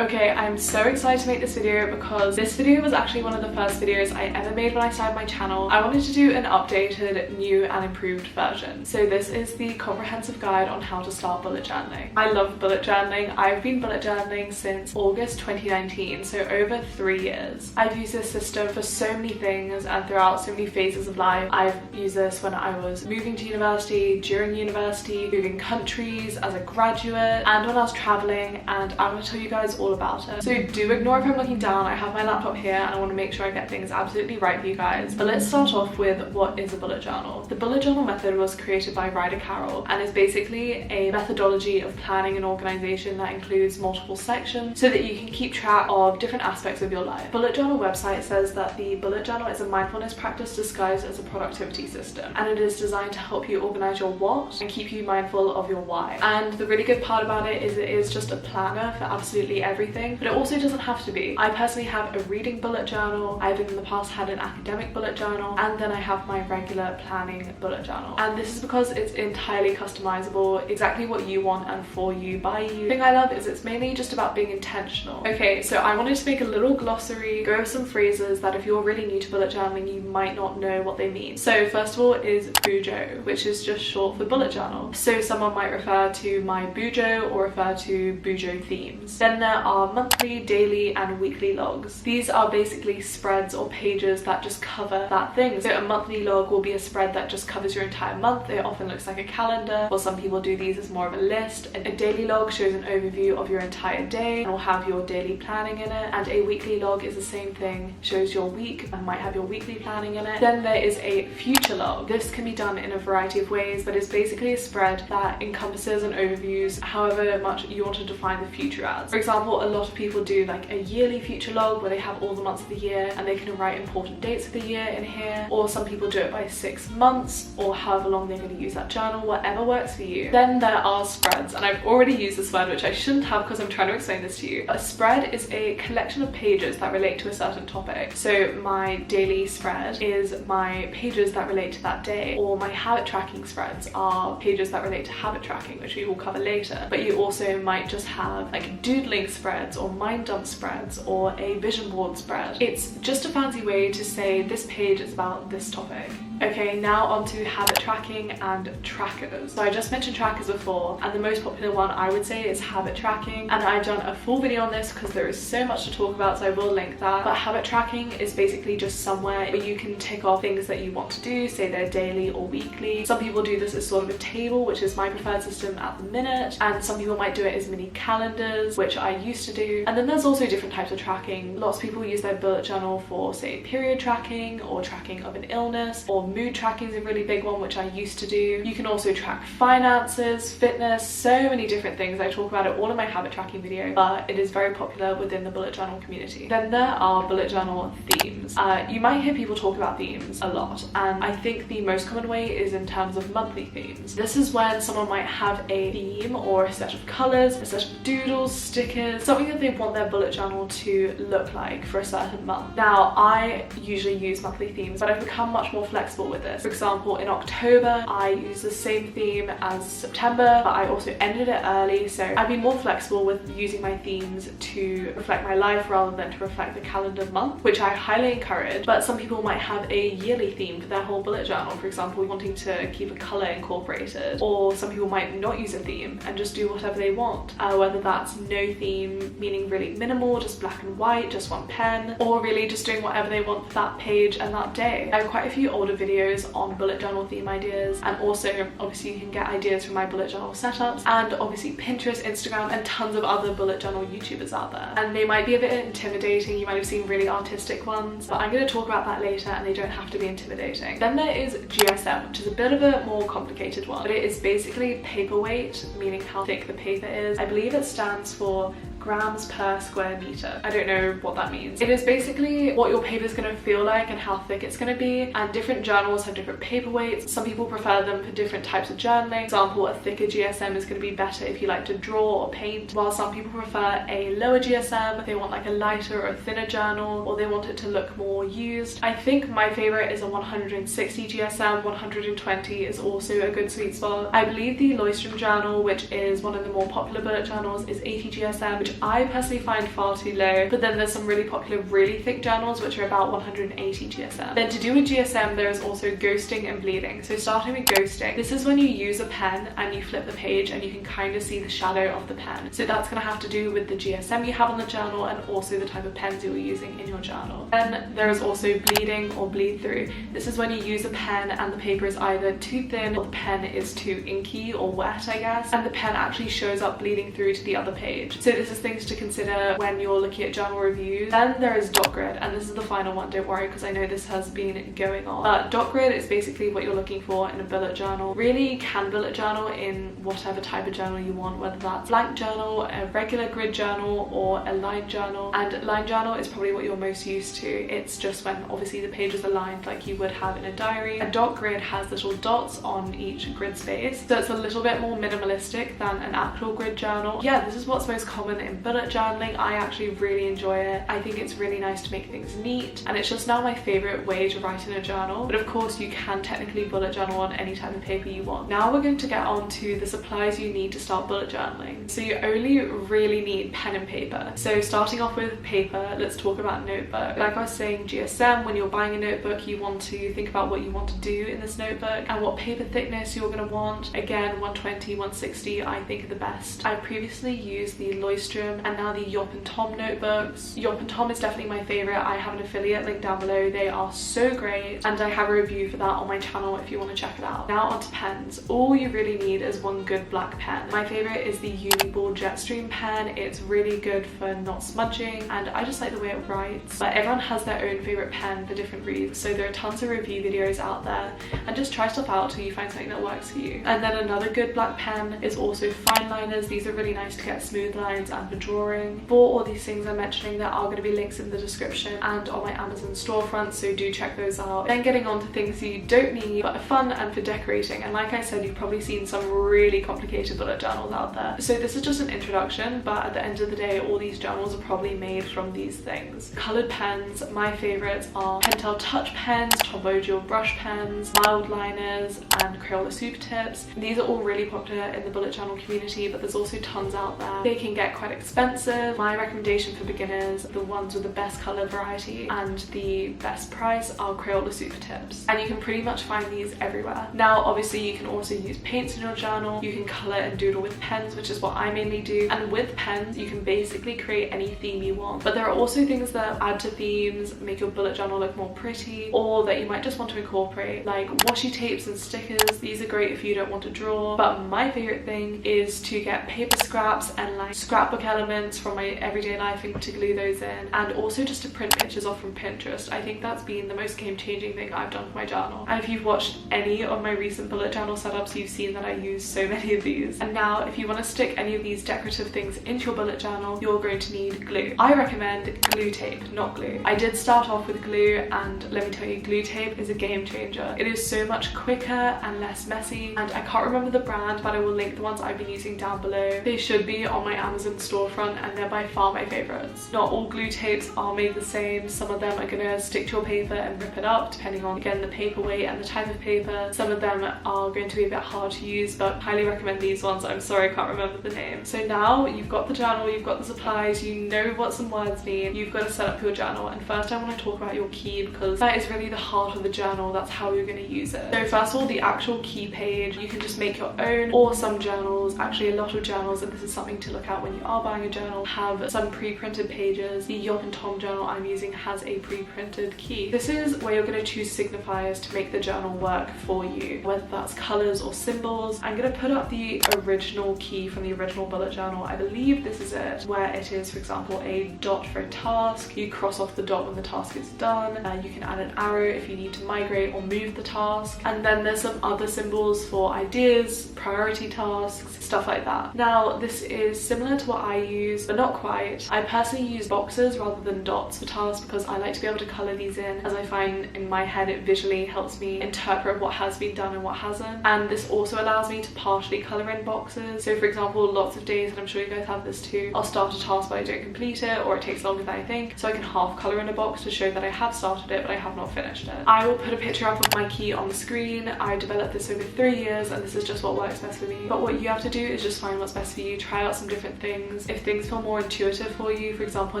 Okay, I'm so excited to make this video because this video was actually one of the first videos I ever made when I started my channel. I wanted to do an updated, new and improved version. So this is the comprehensive guide on how to start bullet journaling. I love bullet journaling. I've been bullet journaling since August 2019, so over 3 years. I've used this system for so many things and throughout so many phases of life. I've used this when I was moving to university, during university, moving countries, as a graduate, and when I was traveling, and I'm going to tell you guys all about it. So do ignore if I'm looking down. I have my laptop here and I want to make sure I get things absolutely right for you guys. But let's start off with what is a bullet journal. The bullet journal method was created by Ryder Carroll and is basically a methodology of planning and organization that includes multiple sections so that you can keep track of different aspects of your life. Bullet journal website says that the bullet journal is a mindfulness practice disguised as a productivity system, and it is designed to help you organize your what and keep you mindful of your why. And the really good part about it is just a planner for absolutely everything, but it also doesn't have to be. I personally have a reading bullet journal, I've in the past had an academic bullet journal, and then I have my regular planning bullet journal. And this is because it's entirely customizable, exactly what you want and for you, by you. The thing I love is it's mainly just about being intentional. Okay, so I wanted to make a little glossary, go over some phrases that if you're really new to bullet journaling, you might not know what they mean. So first of all is bujo, which is just short for bullet journal. So someone might refer to my bujo or refer to bujo themes. Then there are monthly, daily and weekly logs. These are basically spreads or pages that just cover that thing. So a monthly log will be a spread that just covers your entire month. It often looks like a calendar, or some people do these as more of a list. A daily log shows an overview of your entire day and will have your daily planning in it. And a weekly log is the same thing, shows your week and might have your weekly planning in it. Then there is a future log. This can be done in a variety of ways, but it's basically a spread that encompasses and overviews however much you want to define the future as. For example, a lot of people do like a yearly future log where they have all the months of the year and they can write important dates of the year in here, or some people do it by 6 months or however long they're going to use that journal, whatever works for you. Then there are spreads, and I've already used this word which I shouldn't have because I'm trying to explain this to you. A spread is a collection of pages that relate to a certain topic. So my daily spread is my pages that relate to that day, or my habit tracking spreads are pages that relate to habit tracking, which we will cover later. But you also might just have like doodling spreads or mind dump spreads or a vision board spread. It's just a fancy way to say this page is about this topic. Okay, now on to habit tracking and trackers. So I just mentioned trackers before, and the most popular one I would say is habit tracking, and I've done a full video on this because there is so much to talk about, so I will link that. But habit tracking is basically just somewhere where you can tick off things that you want to do, say they're daily or weekly. Some people do this as sort of a table, which is my preferred system at the minute, and some people might do it as mini calendars, which I used to do. And then there's also different types of tracking. Lots of people use their bullet journal for, say, period tracking or tracking of an illness, or mood tracking is a really big one, which I used to do. You can also track finances, fitness, so many different things. I talk about it all in my habit tracking video, but it is very popular within the bullet journal community. Then there are bullet journal themes. You might hear people talk about themes a lot, and I think the most common way is in terms of monthly themes. This is when someone might have a theme or a set of colors, a set of doodles, stickers, something that they want their bullet journal to look like for a certain month. Now, I usually use monthly themes, but I've become much more flexible with this. For example, in October, I use the same theme as September, but I also ended it early, so I've been more flexible with using my themes to reflect my life rather than to reflect the calendar month, which I highly encourage. But some people might have a yearly theme for their whole bullet journal, for example, wanting to keep a color incorporated, or some people might not use a theme and just do whatever they want, whether that's no theme, meaning really minimal, just black and white, just one pen, or really just doing whatever they want for that page and that day. I have quite a few older videos on bullet journal theme ideas, and also obviously you can get ideas from my bullet journal setups, and obviously Pinterest, Instagram and tons of other bullet journal YouTubers out there, and they might be a bit intimidating. You might have seen really artistic ones, but I'm going to talk about that later, and they don't have to be intimidating. Then there is GSM, which is a bit of a more complicated one, but it is basically paperweight, meaning how thick the paper is. I believe it stands for grams per square meter. I don't know what that means. It is basically what your paper is going to feel like and how thick it's going to be, and different journals have different paper weights. Some people prefer them for different types of journaling. For example, a thicker GSM is going to be better if you like to draw or paint, while some people prefer a lower GSM. They want like a lighter or a thinner journal, or they want it to look more used. I think my favorite is a 160 GSM. 120 is also a good sweet spot. I believe the Loistrom journal, which is one of the more popular bullet journals, is 80 GSM, which I personally find far too low, but then there's some really popular really thick journals which are about 180 GSM. Then to do with GSM, there is also ghosting and bleeding. So starting with ghosting, this is when you use a pen and you flip the page and you can kind of see the shadow of the pen. So that's going to have to do with the GSM you have on the journal and also the type of pens you're using in your journal. Then there is also bleeding or bleed through. This is when you use a pen and the paper is either too thin or the pen is too inky or wet, I guess, and the pen actually shows up bleeding through to the other page. So this is things to consider when you're looking at journal reviews. Then there is dot grid, and this is the final one, don't worry, because I know this has been going on. But dot grid is basically what you're looking for in a bullet journal. Really, you can bullet journal in whatever type of journal you want, whether that's blank journal, a regular grid journal, or a line journal. And line journal is probably what you're most used to. It's just when obviously the pages are lined like you would have in a diary. A dot grid has little dots on each grid space, so it's a little bit more minimalistic than an actual grid journal. Yeah, this is what's most common in bullet journaling. I actually really enjoy it. I think it's really nice to make things neat, and it's just now my favorite way to write in a journal. But of course you can technically bullet journal on any type of paper you want. Now we're going to get on to the supplies you need to start bullet journaling. So you only really need pen and paper. So starting off with paper, let's talk about notebook. Like I was saying, GSM, when you're buying a notebook, you want to think about what you want to do in this notebook and what paper thickness you're going to want. Again, 120, 160 I think are the best. I previously used the Leuchtturm and now the Yop and Tom notebooks. Yop and Tom is definitely my favorite. I have an affiliate link down below. They are so great, and I have a review for that on my channel if you want to check it out. Now onto pens. All you really need is one good black pen. My favorite is the Uniball Jetstream pen. It's really good for not smudging, and I just like the way it writes. But everyone has their own favorite pen for different reasons, so there are tons of review videos out there, and just try stuff out till you find something that works for you. And then another good black pen is also fine liners. These are really nice to get smooth lines and for drawing. For all these things I'm mentioning, there are going to be links in the description and on my Amazon storefront, so do check those out. Then getting on to things you don't need but are fun and for decorating, and like I said, you've probably seen some really complicated bullet journals out there. So this is just an introduction, but at the end of the day, all these journals are probably made from these things. Colored pens, my favorites are Pentel touch pens, Tombow brush pens, mild liners, and Crayola super tips. These are all really popular in the bullet journal community, but there's also tons out there. They can get quite expensive. My recommendation for beginners, the ones with the best color variety and the best price, are Crayola super tips, and you can pretty much find these everywhere. Now obviously you can also use paints in your journal. You can color and doodle with pens, which is what I mainly do, and with pens you can basically create any theme you want. But there are also things that add to themes, make your bullet journal look more pretty, or that you might just want to incorporate, like washi tapes and stickers. These are great if you don't want to draw, but my favorite thing is to get paper scraps and like scrapbook elements from my everyday life and to glue those in, and also just to print pictures off from Pinterest. I think that's been the most game-changing thing I've done for my journal, and if you've watched any of my recent bullet journal setups, you've seen that I use so many of these. And now if you want to stick any of these decorative things into your bullet journal, you're going to need glue. I recommend glue tape, not glue. I did start off with glue, and let me tell you, glue tape is a game changer. It is so much quicker and less messy, and I can't remember the brand, but I will link the ones I've been using down below. They should be on my Amazon storefront, and they're by far my favorites. Not all glue tapes are made the same. Some of them are gonna stick to your paper and rip it up depending on, again, the paper weight and the type of paper. Some of them are going to be a bit hard to use, but highly recommend these ones. I'm sorry I can't remember the name. So now you've got the journal, you've got the supplies, you know what some words mean, you've got to set up your journal. And first I want to talk about your key, because that is really the heart of the journal. That's how you're going to use it. So first of all, the actual key page, you can just make your own, or some journals, actually a lot of journals, and this is something to look at when you are buying a journal, have some pre-printed pages. The Yop and Tom journal I'm using has a pre-printed key. This is where you're going to choose signifiers to make the journal work for you, whether that's colors or symbols. I'm going to put up the original key from the original bullet journal. I believe this is it, where it is, for example, a dot for a task. You cross off the dot when the task is done. You can add an arrow if you need to migrate or move the task. And then there's some other symbols for ideas, priority tasks, stuff like that. Now this is similar to what I use, but not quite. I personally use boxes rather than dots for tasks because I like to be able to color these in, as I find in my head it visually helps me interpret what has been done and what hasn't. And this also allows me to partially color in boxes. So for example, lots of days, and I'm sure you guys have this too, I'll start a task but I don't complete it, or it takes longer than I think, so I can half color in a box to show that I have started it but I have not finished it. I will put a picture up of my key on the screen. I developed this over 3 years and this is just what works best for me. But what you have to do is just find what's best for you, try out some different things. things. If things feel more intuitive for you, for example,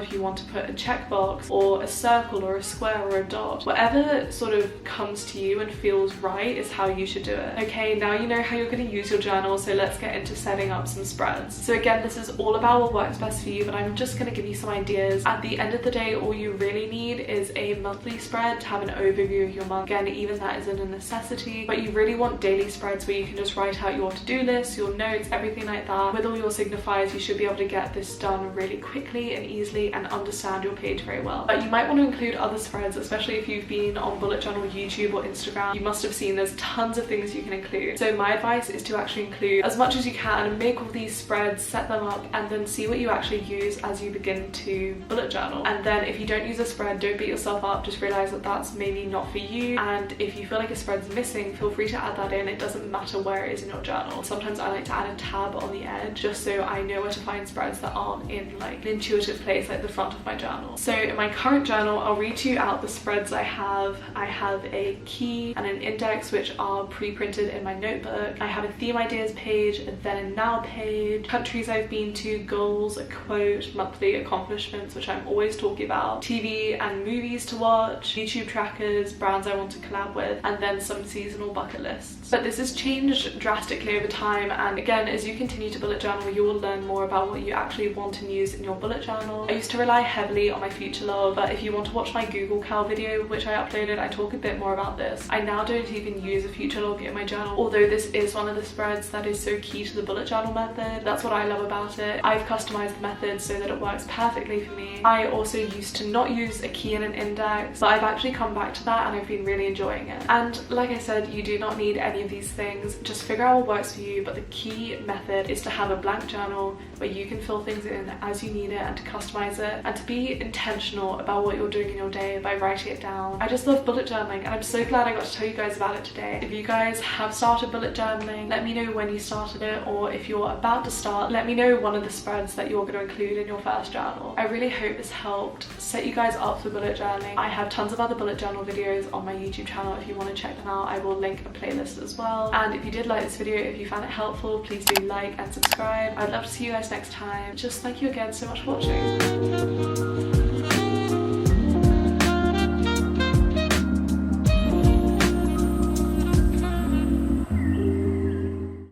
if you want to put a checkbox or a circle or a square or a dot, whatever sort of comes to you and feels right is how you should do it. Okay, now you know how you're going to use your journal, so let's get into setting up some spreads. So again, this is all about what works best for you, but I'm just going to give you some ideas. At the end of the day, all you really need is a monthly spread to have an overview of your month. Again, even that isn't a necessity, but you really want daily spreads where you can just write out your to-do list, your notes, everything like that. With all your signifiers, you should be able to get this done really quickly and easily and understand your page very well. But you might want to include other spreads, especially if you've been on bullet journal YouTube or Instagram. You must have seen there's tons of things you can include. So my advice is to actually include as much as you can and make all these spreads, set them up, and then see what you actually use as you begin to bullet journal. And then if you don't use a spread, don't beat yourself up, just realize that that's maybe not for you. And if you feel like a spread's missing, feel free to add that in. It doesn't matter where it is in your journal. Sometimes I like to add a tab on the edge just so I know where to find spreads that aren't in like an intuitive place like the front of my journal. So in my current journal, I'll read to you out the spreads I have. I have a key and an index which are pre-printed in my notebook. I have a theme ideas page, then a now page, countries I've been to, goals, a quote, monthly accomplishments which I'm always talking about, TV and movies to watch, YouTube trackers, brands I want to collab with, and then some seasonal bucket lists. But this has changed drastically over time, and again, as you continue to bullet journal, you will learn more about what you actually want and use in your bullet journal. I used to rely heavily on my future log, but if you want to watch my Google Cal video which I uploaded, I talk a bit more about this. I now don't even use a future log in my journal, although this is one of the spreads that is so key to the bullet journal method. That's what I love about it. I've customized the method so that it works perfectly for me. I also used to not use a key and an index, but I've actually come back to that and I've been really enjoying it. And like I said, you do not need any of these things. Just figure out what works for you, but the key method is to have a blank journal where you can fill things in as you need it and to customize it and to be intentional about what you're doing in your day by writing it down. I just love bullet journaling and I'm so glad I got to tell you guys about it today. If you guys have started bullet journaling, let me know when you started it, or if you're about to start, let me know one of the spreads that you're going to include in your first journal. I really hope this helped set you guys up for bullet journaling. I have tons of other bullet journal videos on my YouTube channel if you want to check them out. I will link a playlist as well. And if you did like this video, if you found it helpful, please do like and subscribe. I'd love to see you guys next time. Just thank you again so much for watching.